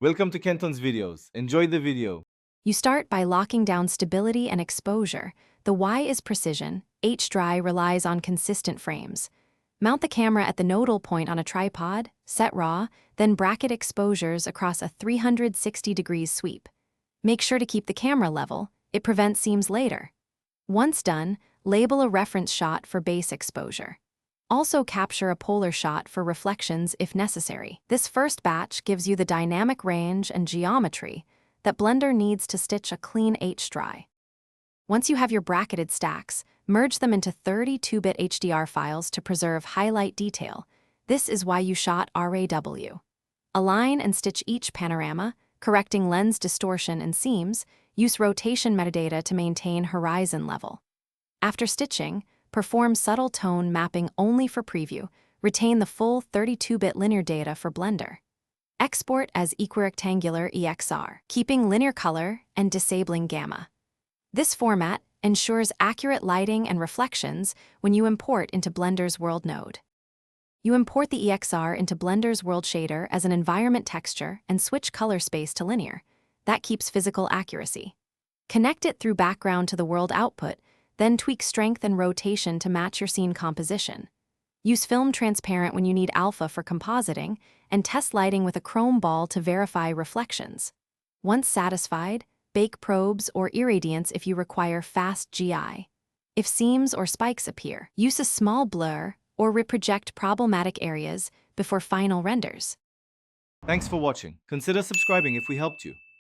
Welcome to Kenton's videos. Enjoy the video. You start by locking down stability and exposure. The Y is precision. HDRI relies on consistent frames. Mount the camera at the nodal point on a tripod, set RAW, then bracket exposures across a 360 degrees sweep. Make sure to keep the camera level. It prevents seams later. Once done, label a reference shot for base exposure. Also capture a polar shot for reflections if necessary. This first batch gives you the dynamic range and geometry that Blender needs to stitch a clean HDRI. Once you have your bracketed stacks, merge them into 32-bit HDR files to preserve highlight detail. This is why you shot RAW. Align and stitch each panorama, correcting lens distortion and seams. Use rotation metadata to maintain horizon level. After stitching, perform subtle tone mapping only for preview. Retain the full 32-bit linear data for Blender. Export as equirectangular EXR, keeping linear color and disabling gamma. This format ensures accurate lighting and reflections when you import into Blender's world node. You import the EXR into Blender's world shader as an environment texture and switch color space to linear. That keeps physical accuracy. Connect it through background to the world output, then tweak strength and rotation to match your scene composition. Use film transparent when you need alpha for compositing, and test lighting with a chrome ball to verify reflections. Once satisfied, bake probes or irradiance if you require fast GI. If seams or spikes appear, use a small blur or reproject problematic areas before final renders. Thanks for watching. Consider subscribing if we helped you.